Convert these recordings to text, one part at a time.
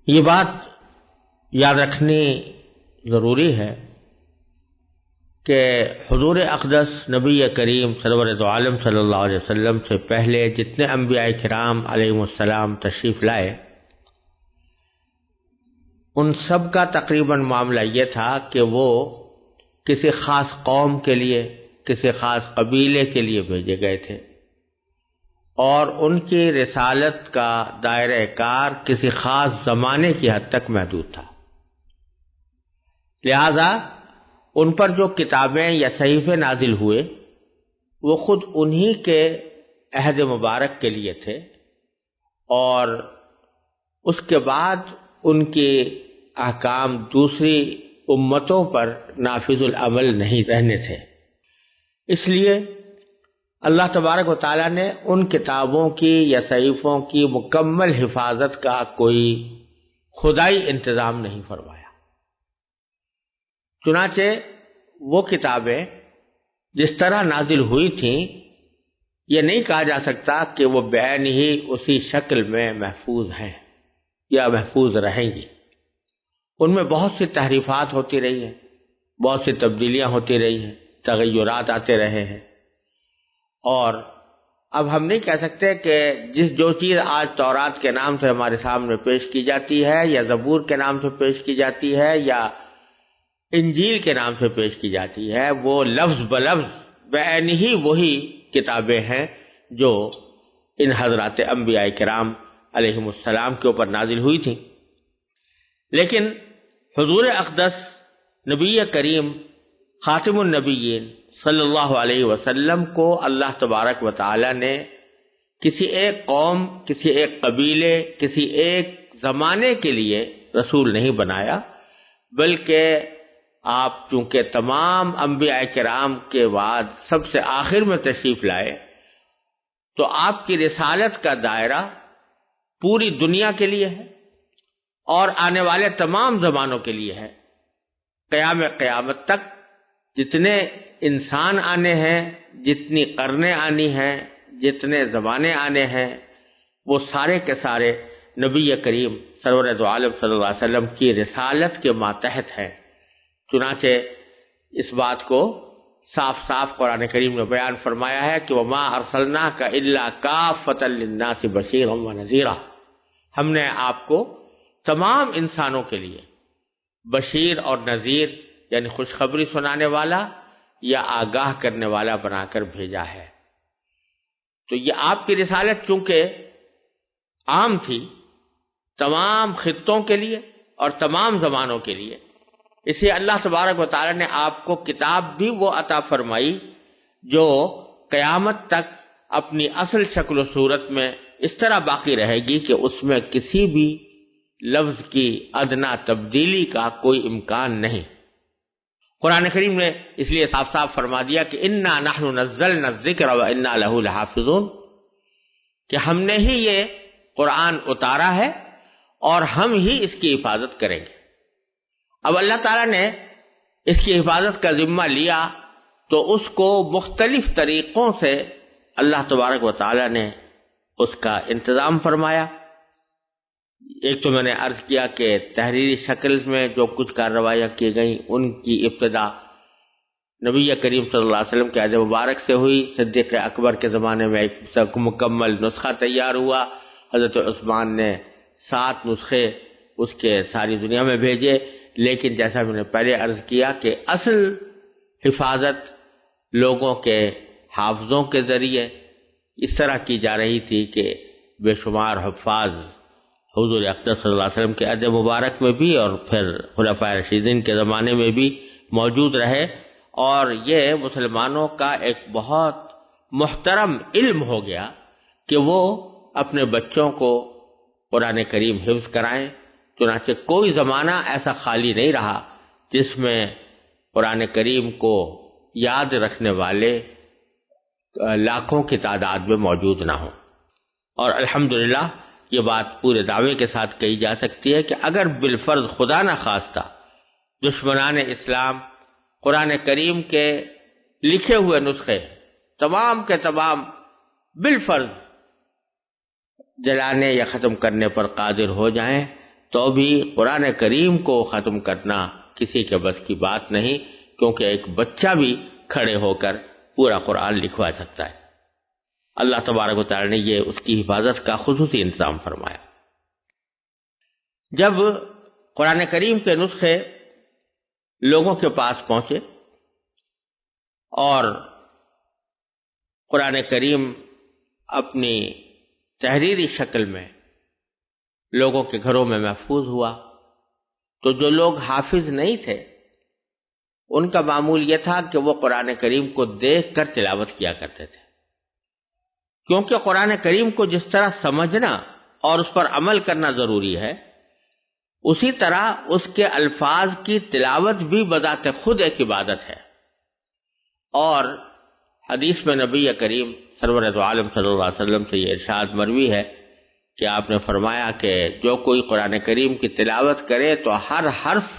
یہ بات یاد رکھنی ضروری ہے کہ حضور اقدس نبی کریم سرور دو عالم صلی اللہ علیہ وسلم سے پہلے جتنے انبیاء کرام علیہم السلام تشریف لائے، ان سب کا تقریباً معاملہ یہ تھا کہ وہ کسی خاص قوم کے لیے، کسی خاص قبیلے کے لیے بھیجے گئے تھے، اور ان کی رسالت کا دائرہ کار کسی خاص زمانے کی حد تک محدود تھا۔ لہذا ان پر جو کتابیں یا صحیفے نازل ہوئے وہ خود انہی کے عہد مبارک کے لیے تھے، اور اس کے بعد ان کے احکام دوسری امتوں پر نافذ العمل نہیں رہنے تھے۔ اس لیے اللہ تبارک و تعالیٰ نے ان کتابوں کی یا صحیفوں کی مکمل حفاظت کا کوئی خدائی انتظام نہیں فرمایا۔ چنانچہ وہ کتابیں جس طرح نازل ہوئی تھیں، یہ نہیں کہا جا سکتا کہ وہ بعین ہی اسی شکل میں محفوظ ہیں یا محفوظ رہیں گی۔ ان میں بہت سی تحریفات ہوتی رہی ہیں، بہت سی تبدیلیاں ہوتی رہی ہیں، تغیرات آتے رہے ہیں، اور اب ہم نہیں کہہ سکتے کہ جو چیز آج تورات کے نام سے ہمارے سامنے پیش کی جاتی ہے، یا زبور کے نام سے پیش کی جاتی ہے، یا انجیل کے نام سے پیش کی جاتی ہے، وہ لفظ بلفظ بعین ہی وہی کتابیں ہیں جو ان حضرات انبیاء کرام علیہم السلام کے اوپر نازل ہوئی تھیں۔ لیکن حضور اقدس نبی کریم خاتم النبیین صلی اللہ علیہ وسلم کو اللہ تبارک و تعالی نے کسی ایک قوم، کسی ایک قبیلے، کسی ایک زمانے کے لیے رسول نہیں بنایا، بلکہ آپ چونکہ تمام انبیاء کرام کے بعد سب سے آخر میں تشریف لائے، تو آپ کی رسالت کا دائرہ پوری دنیا کے لیے ہے اور آنے والے تمام زمانوں کے لیے ہے۔ قیامت تک جتنے انسان آنے ہیں، جتنی قرنیں آنی ہیں، جتنے زمانے آنے ہیں، وہ سارے کے سارے نبی کریم سرور دو عالم صلی اللہ علیہ وسلم کی رسالت کے ماتحت ہیں۔ چنانچہ اس بات کو صاف صاف قرآن کریم نے بیان فرمایا ہے کہ وَمَا أَرْسَلْنَاكَ إِلَّا كَافَّةً لِلنَّاسِ بَشِيرًا وَنَذِيرًا، ہم نے آپ کو تمام انسانوں کے لیے بشیر اور نذیر یعنی خوشخبری سنانے والا یا آگاہ کرنے والا بنا کر بھیجا ہے۔ تو یہ آپ کی رسالت چونکہ عام تھی تمام خطوں کے لیے اور تمام زمانوں کے لیے، اسے اللہ تبارک و تعالی نے آپ کو کتاب بھی وہ عطا فرمائی جو قیامت تک اپنی اصل شکل و صورت میں اس طرح باقی رہے گی کہ اس میں کسی بھی لفظ کی ادنا تبدیلی کا کوئی امکان نہیں۔ قرآن کریم نے اس لیے صاف صاف فرما دیا کہ انا نحن نزلنا الذکر وانا لہ لحافظون، کہ ہم نے ہی یہ قرآن اتارا ہے اور ہم ہی اس کی حفاظت کریں گے۔ اب اللہ تعالیٰ نے اس کی حفاظت کا ذمہ لیا تو اس کو مختلف طریقوں سے اللہ تبارک و تعالیٰ نے اس کا انتظام فرمایا۔ ایک تو میں نے عرض کیا کہ تحریری شکل میں جو کچھ کارروائیاں کی گئیں ان کی ابتدا نبی کریم صلی اللہ علیہ وسلم کے عہد مبارک سے ہوئی۔ صدیق اکبر کے زمانے میں ایک مکمل نسخہ تیار ہوا، حضرت عثمان نے 7 نسخے اس کے ساری دنیا میں بھیجے، لیکن جیسا میں نے پہلے عرض کیا کہ اصل حفاظت لوگوں کے حافظوں کے ذریعے اس طرح کی جا رہی تھی کہ بے شمار حفاظ حضور اقدس صلی اللہ علیہ وسلم کے عہد مبارک میں بھی اور پھر خلفاء راشدین کے زمانے میں بھی موجود رہے، اور یہ مسلمانوں کا ایک بہت محترم علم ہو گیا کہ وہ اپنے بچوں کو قرآن کریم حفظ کرائیں۔ چنانچہ کوئی زمانہ ایسا خالی نہیں رہا جس میں قرآن کریم کو یاد رکھنے والے لاکھوں کی تعداد میں موجود نہ ہوں، اور الحمدللہ یہ بات پورے دعوے کے ساتھ کہی جا سکتی ہے کہ اگر بالفرض خدا نہ خواستہ دشمنان اسلام قرآن کریم کے لکھے ہوئے نسخے تمام کے تمام بالفرض جلانے یا ختم کرنے پر قادر ہو جائیں تو بھی قرآن کریم کو ختم کرنا کسی کے بس کی بات نہیں، کیونکہ ایک بچہ بھی کھڑے ہو کر پورا قرآن لکھوا سکتا ہے۔ اللہ تبارک و تعالی نے یہ اس کی حفاظت کا خصوصی انتظام فرمایا۔ جب قرآن کریم کے نسخے لوگوں کے پاس پہنچے اور قرآن کریم اپنی تحریری شکل میں لوگوں کے گھروں میں محفوظ ہوا، تو جو لوگ حافظ نہیں تھے ان کا معمول یہ تھا کہ وہ قرآن کریم کو دیکھ کر تلاوت کیا کرتے تھے، کیونکہ قرآن کریم کو جس طرح سمجھنا اور اس پر عمل کرنا ضروری ہے، اسی طرح اس کے الفاظ کی تلاوت بھی بذات خود ایک عبادت ہے۔ اور حدیث میں نبی کریم سرورت عالم صلی اللہ علیہ وسلم سے یہ ارشاد مروی ہے کہ آپ نے فرمایا کہ جو کوئی قرآن کریم کی تلاوت کرے تو ہر حرف،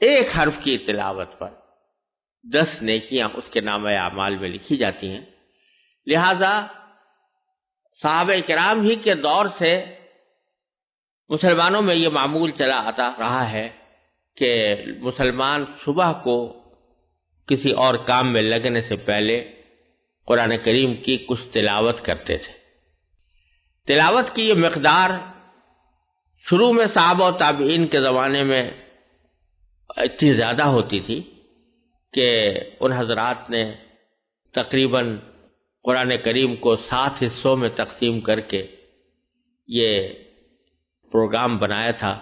ایک حرف کی تلاوت پر 10 نیکیاں اس کے نامہ اعمال میں لکھی جاتی ہیں۔ لہذا صحابہ کرام ہی کے دور سے مسلمانوں میں یہ معمول چلا آتا رہا ہے کہ مسلمان صبح کو کسی اور کام میں لگنے سے پہلے قرآن کریم کی کچھ تلاوت کرتے تھے۔ تلاوت کی یہ مقدار شروع میں صحابہ و تابعین کے زمانے میں اتنی زیادہ ہوتی تھی کہ ان حضرات نے تقریباً قرآن کریم کو 7 حصوں میں تقسیم کر کے یہ پروگرام بنایا تھا،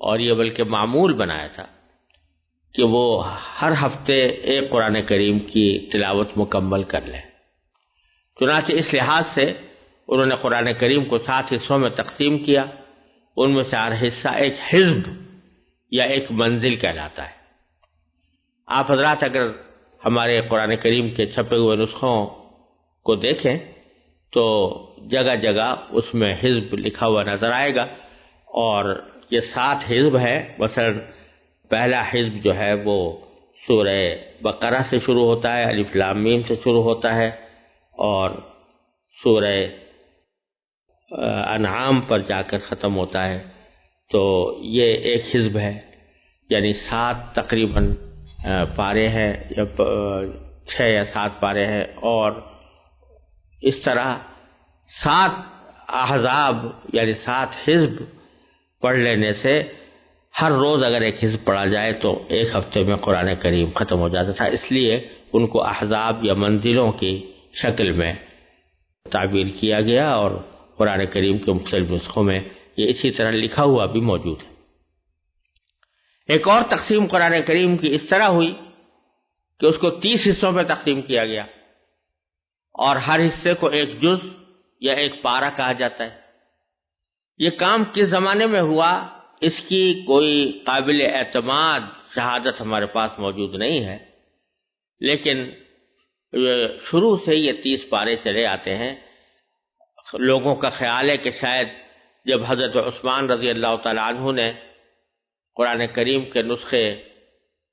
اور یہ بلکہ معمول بنایا تھا کہ وہ ہر ہفتے ایک قرآن کریم کی تلاوت مکمل کر لیں۔ چنانچہ اس لحاظ سے انہوں نے قرآن کریم کو 7 حصوں میں تقسیم کیا، ان میں سے ہر حصہ ایک حزب یا ایک منزل کہلاتا ہے۔ آپ حضرات اگر ہمارے قرآن کریم کے چھپے ہوئے نسخوں کو دیکھیں تو جگہ جگہ اس میں حزب لکھا ہوا نظر آئے گا، اور یہ 7 حزب ہے۔ مثلا پہلا حزب جو ہے وہ سورہ بقرہ سے شروع ہوتا ہے، الف لام میم سے شروع ہوتا ہے، اور سورہ انعام پر جا کر ختم ہوتا ہے۔ تو یہ ایک حزب ہے، یعنی 7 تقریباً پارے ہیں، یا 6 یا 7 پارے ہیں، اور اس طرح 7 احزاب یعنی 7 حزب پڑھ لینے سے ہر روز اگر ایک حزب پڑھا جائے تو ایک ہفتے میں قرآن کریم ختم ہو جاتا تھا۔ اس لیے ان کو احزاب یا منزلوں کی شکل میں تعبیر کیا گیا، اور قرآن کریم کے مختلف نسخوں میں یہ اسی طرح لکھا ہوا بھی موجود ہے۔ ایک اور تقسیم قرآن کریم کی اس طرح ہوئی کہ اس کو 30 حصوں میں تقسیم کیا گیا، اور ہر حصے کو ایک جز یا ایک پارہ کہا جاتا ہے۔ یہ کام کس زمانے میں ہوا اس کی کوئی قابل اعتماد شہادت ہمارے پاس موجود نہیں ہے، لیکن شروع سے یہ 30 پارے چلے آتے ہیں۔ لوگوں کا خیال ہے کہ شاید جب حضرت عثمان رضی اللہ تعالیٰ عنہ نے قرآن کریم کے نسخے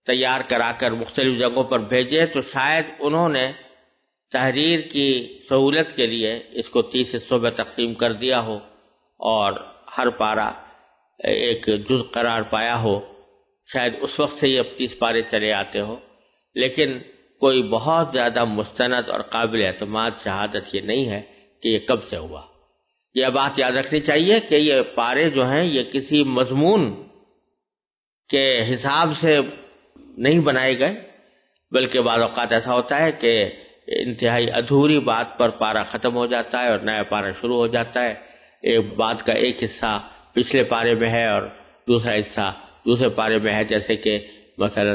تیار کرا کر مختلف جگہوں پر بھیجے تو شاید انہوں نے تحریر کی سہولت کے لیے اس کو 30 حصوں میں تقسیم کر دیا ہو، اور ہر پارہ ایک جز قرار پایا ہو۔ شاید اس وقت سے یہ 30 پارے چلے آتے ہو، لیکن کوئی بہت زیادہ مستند اور قابل اعتماد شہادت یہ نہیں ہے کہ یہ کب سے ہوا۔ یہ بات یاد رکھنی چاہیے کہ یہ پارے جو ہیں یہ کسی مضمون کے حساب سے نہیں بنائے گئے، بلکہ بعض اوقات ایسا ہوتا ہے کہ انتہائی ادھوری بات پر پارہ ختم ہو جاتا ہے اور نیا پارہ شروع ہو جاتا ہے۔ ایک بات کا ایک حصہ پچھلے پارے میں ہے اور دوسرا حصہ دوسرے پارے میں ہے، جیسے کہ مثلا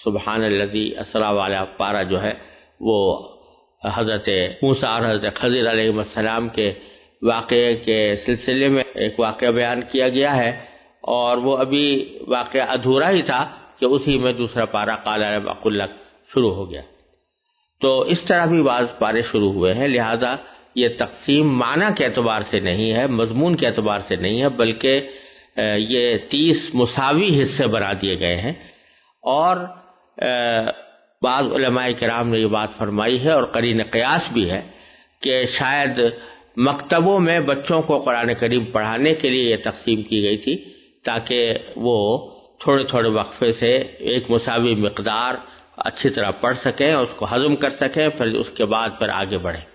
سبحان الذی اسری والا پارہ جو ہے وہ حضرت موسیٰ اور حضرت خضر علیہ السلام کے واقعے کے سلسلے میں ایک واقعہ بیان کیا گیا ہے، اور وہ ابھی واقعہ ادھورا ہی تھا کہ اسی میں دوسرا پارہ قال لم اقل لک شروع ہو گیا۔ تو اس طرح بھی بعض پارے شروع ہوئے ہیں، لہذا یہ تقسیم معنی کے اعتبار سے نہیں ہے، مضمون کے اعتبار سے نہیں ہے، بلکہ یہ 30 مساوی حصے بنا دیے گئے ہیں۔ اور بعض علماء کرام نے یہ بات فرمائی ہے، اور قرین قیاس بھی ہے، کہ شاید مکتبوں میں بچوں کو قرآن کریم پڑھانے کے لیے یہ تقسیم کی گئی تھی تاکہ وہ تھوڑے تھوڑے وقفے سے ایک مساوی مقدار اچھی طرح پڑھ سکیں اور اس کو ہضم کر سکیں، پھر اس کے بعد پھر آگے بڑھیں۔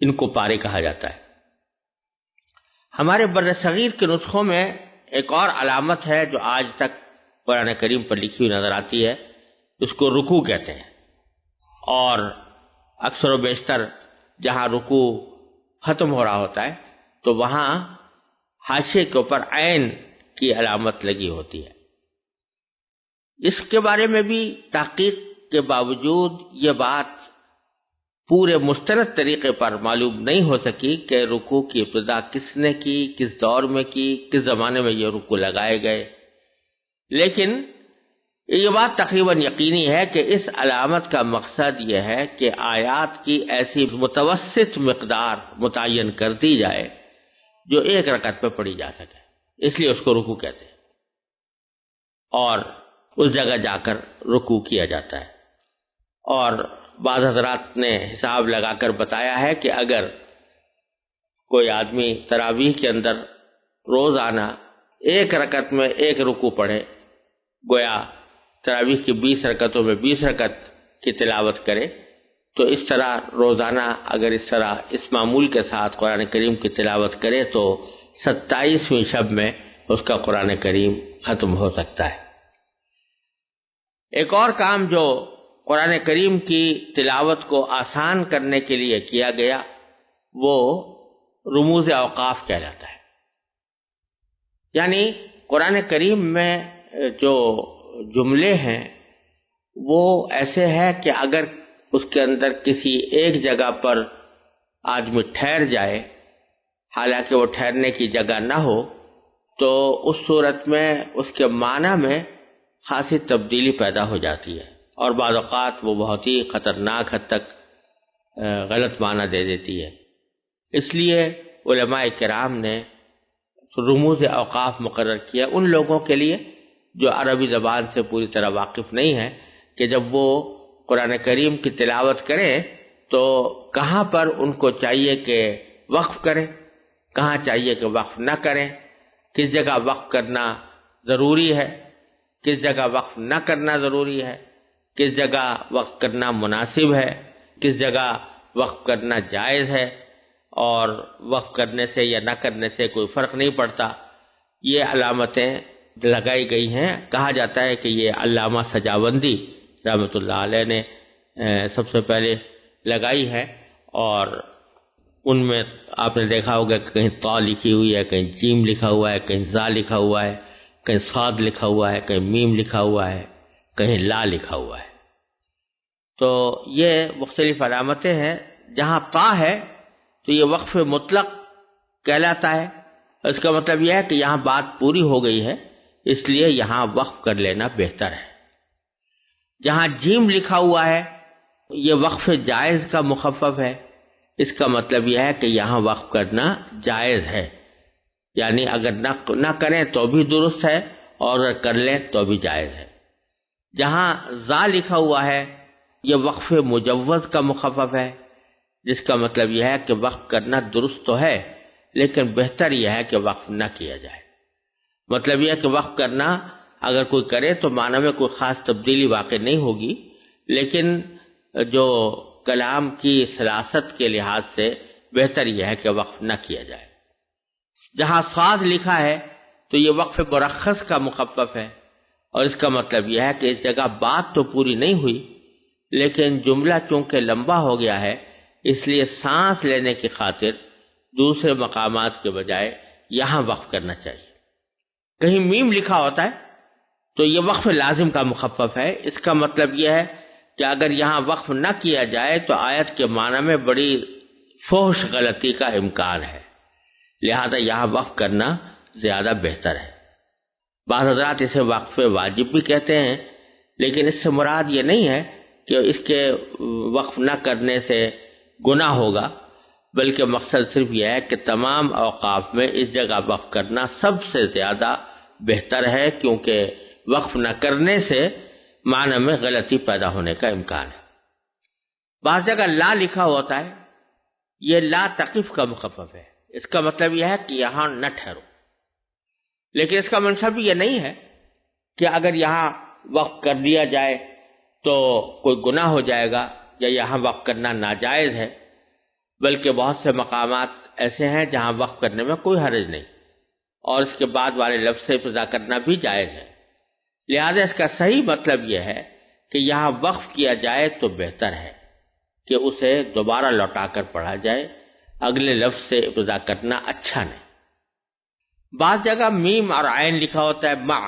ان کو پارے کہا جاتا ہے۔ ہمارے بر صغیر کے نسخوں میں ایک اور علامت ہے جو آج تک قرآن کریم پر لکھی ہوئی نظر آتی ہے، اس کو رکوع کہتے ہیں، اور اکثر و بیشتر جہاں رکوع ختم ہو رہا ہوتا ہے تو وہاں حاشیے کے اوپر عین کی علامت لگی ہوتی ہے۔ اس کے بارے میں بھی تحقیق کے باوجود یہ بات پورے مستند طریقے پر معلوم نہیں ہو سکی کہ رکوع کی ابتدا کس نے کی، کس دور میں کی، کس زمانے میں یہ رکوع لگائے گئے، لیکن یہ بات تقریباً یقینی ہے کہ اس علامت کا مقصد یہ ہے کہ آیات کی ایسی متوسط مقدار متعین کر دی جائے جو ایک رکعت پہ پڑھی جا سکے، اس لیے اس کو رکوع کہتے ہیں، اور اس جگہ جا کر رکوع کیا جاتا ہے۔ اور بعض حضرات نے حساب لگا کر بتایا ہے کہ اگر کوئی آدمی تراویح کے اندر روزانہ ایک رکعت میں ایک رکوع پڑھے، گویا تراویح کی 20 رکعتوں میں 20 رکعت کی تلاوت کرے، تو اس طرح روزانہ اگر اس طرح اس معمول کے ساتھ قرآن کریم کی تلاوت کرے تو 27ویں شب میں اس کا قرآن کریم ختم ہو سکتا ہے۔ ایک اور کام جو قرآن کریم کی تلاوت کو آسان کرنے کے لیے کیا گیا وہ رموز اوقاف کہلاتا ہے۔ یعنی قرآن کریم میں جو جملے ہیں وہ ایسے ہیں کہ اگر اس کے اندر کسی ایک جگہ پر آدمی ٹھہر جائے حالانکہ وہ ٹھہرنے کی جگہ نہ ہو تو اس صورت میں اس کے معنی میں خاصی تبدیلی پیدا ہو جاتی ہے، اور بعض اوقات وہ بہت ہی خطرناک حد تک غلط معنی دے دیتی ہے۔ اس لیے علماء کرام نے رموز اوقاف مقرر کیا ان لوگوں کے لیے جو عربی زبان سے پوری طرح واقف نہیں ہے، کہ جب وہ قرآن کریم کی تلاوت کریں تو کہاں پر ان کو چاہیے کہ وقف کریں، کہاں چاہیے کہ وقف نہ کریں، کس جگہ وقف کرنا ضروری ہے، کس جگہ وقف نہ کرنا ضروری ہے، کس جگہ وقف کرنا مناسب ہے، کس جگہ وقف کرنا جائز ہے، اور وقف کرنے سے یا نہ کرنے سے کوئی فرق نہیں پڑتا۔ یہ علامتیں لگائی گئی ہیں۔ کہا جاتا ہے کہ یہ علامہ سجاوندی رحمۃ اللہ علیہ نے سب سے پہلے لگائی ہے، اور ان میں آپ نے دیکھا ہوگا کہ کہیں طا لکھی ہوئی ہے، کہیں جیم لکھا ہوا ہے، کہیں زا لکھا ہوا ہے، کہیں صاد لکھا ہوا ہے، کہیں میم لکھا ہوا ہے، کہیں لا لکھا ہوا ہے۔ تو یہ مختلف علامتیں ہیں۔ جہاں طا ہے تو یہ وقف مطلق کہلاتا ہے، اس کا مطلب یہ ہے کہ یہاں بات پوری ہو گئی ہے، اس لیے یہاں وقف کر لینا بہتر ہے۔ جہاں جیم لکھا ہوا ہے یہ وقف جائز کا مخفف ہے، اس کا مطلب یہ ہے کہ یہاں وقف کرنا جائز ہے، یعنی اگر نہ کریں تو بھی درست ہے اور اگر کر لیں تو بھی جائز ہے۔ جہاں زا لکھا ہوا ہے یہ وقف مجوز کا مخفف ہے، جس کا مطلب یہ ہے کہ وقف کرنا درست تو ہے لیکن بہتر یہ ہے کہ وقف نہ کیا جائے۔ مطلب یہ ہے کہ وقف کرنا اگر کوئی کرے تو معنی میں کوئی خاص تبدیلی واقع نہیں ہوگی، لیکن جو کلام کی سلاست کے لحاظ سے بہتر یہ ہے کہ وقف نہ کیا جائے۔ جہاں صاد لکھا ہے تو یہ وقف مرخص کا مخفف ہے، اور اس کا مطلب یہ ہے کہ اس جگہ بات تو پوری نہیں ہوئی لیکن جملہ چونکہ لمبا ہو گیا ہے اس لیے سانس لینے کی خاطر دوسرے مقامات کے بجائے یہاں وقف کرنا چاہیے۔ کہیں میم لکھا ہوتا ہے تو یہ وقف لازم کا مخفف ہے، اس کا مطلب یہ ہے کہ اگر یہاں وقف نہ کیا جائے تو آیت کے معنی میں بڑی فحش غلطی کا امکان ہے، لہذا یہاں وقف کرنا زیادہ بہتر ہے۔ بعض حضرات اسے وقف واجب بھی کہتے ہیں، لیکن اس سے مراد یہ نہیں ہے کہ اس کے وقف نہ کرنے سے گناہ ہوگا، بلکہ مقصد صرف یہ ہے کہ تمام اوقاف میں اس جگہ وقف کرنا سب سے زیادہ بہتر ہے، کیونکہ وقف نہ کرنے سے معنی میں غلطی پیدا ہونے کا امکان ہے۔ بعض جگہ لا لکھا ہوتا ہے، یہ لا تقف کا مخفف ہے، اس کا مطلب یہ ہے کہ یہاں نہ ٹھہرو۔ لیکن اس کا منصب یہ نہیں ہے کہ اگر یہاں وقف کر دیا جائے تو کوئی گناہ ہو جائے گا یا یہاں وقف کرنا ناجائز ہے، بلکہ بہت سے مقامات ایسے ہیں جہاں وقف کرنے میں کوئی حرج نہیں، اور اس کے بعد والے لفظ سے ابتدا کرنا بھی جائز ہے۔ لہذا اس کا صحیح مطلب یہ ہے کہ یہاں وقف کیا جائے تو بہتر ہے کہ اسے دوبارہ لوٹا کر پڑھا جائے، اگلے لفظ سے ابتدا کرنا اچھا نہیں۔ بعض جگہ میم اور عین لکھا ہوتا ہے مع،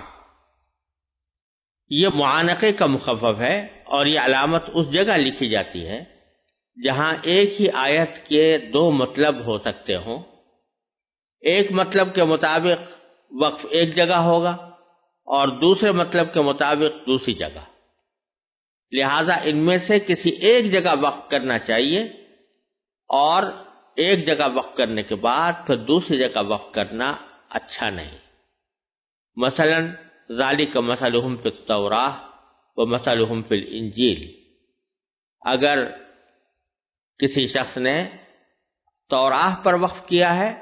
یہ معانقے کا مخفف ہے، اور یہ علامت اس جگہ لکھی جاتی ہے جہاں ایک ہی آیت کے دو مطلب ہو سکتے ہوں۔ ایک مطلب کے مطابق وقف ایک جگہ ہوگا اور دوسرے مطلب کے مطابق دوسری جگہ، لہذا ان میں سے کسی ایک جگہ وقف کرنا چاہیے، اور ایک جگہ وقف کرنے کے بعد پھر دوسری جگہ وقف کرنا اچھا نہیں۔ مثلا ذالک مثلہم فی التوراۃ ومثلہم فی الانجیل، اگر کسی شخص نے توراۃ پر وقف کیا ہے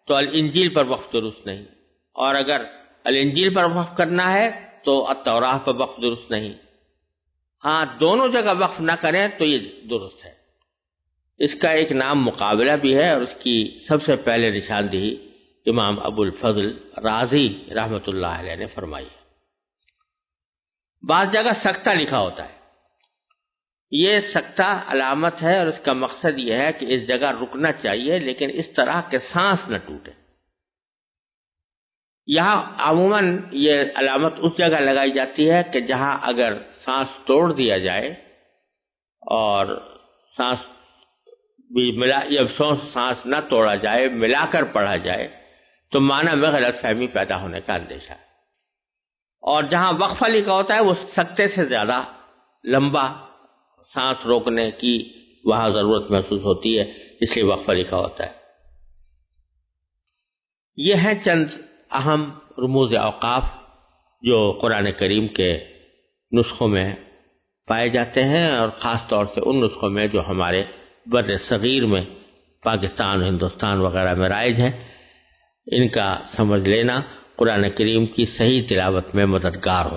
تو الانجیل پر وقف درست نہیں، اور اگر الانجیل پر وقف کرنا ہے تو التوراۃ پر وقف درست نہیں۔ ہاں دونوں جگہ وقف نہ کریں تو یہ درست ہے۔ اس کا ایک نام مقابلہ بھی ہے، اور اس کی سب سے پہلے نشاندہی امام ابو الفضل رازی رحمۃ اللہ علیہ نے فرمائی۔ بعض جگہ سکتہ لکھا ہوتا ہے، یہ سکتہ علامت ہے، اور اس کا مقصد یہ ہے کہ اس جگہ رکنا چاہیے لیکن اس طرح کہ سانس نہ ٹوٹے۔ یہاں عموماً یہ علامت اس جگہ لگائی جاتی ہے کہ جہاں اگر سانس توڑ دیا جائے اور سانس بھی ملا، یا سانس نہ توڑا جائے، ملا کر پڑھا جائے تو معنی میں غلط فہمی پیدا ہونے کا اندیشہ ہے۔ اور جہاں وقفہ لکھا ہوتا ہے وہ سکتے سے زیادہ لمبا سانس روکنے کی وہاں ضرورت محسوس ہوتی ہے، اس لیے وقفہ لکھا ہوتا ہے۔ یہ ہیں چند اہم رموز اوقاف جو قرآن کریم کے نسخوں میں پائے جاتے ہیں، اور خاص طور سے ان نسخوں میں جو ہمارے بر صغیر میں پاکستان، ہندوستان وغیرہ میں رائج ہیں۔ ان کا سمجھ لینا قرآن کریم کی صحیح تلاوت میں مددگار ہو۔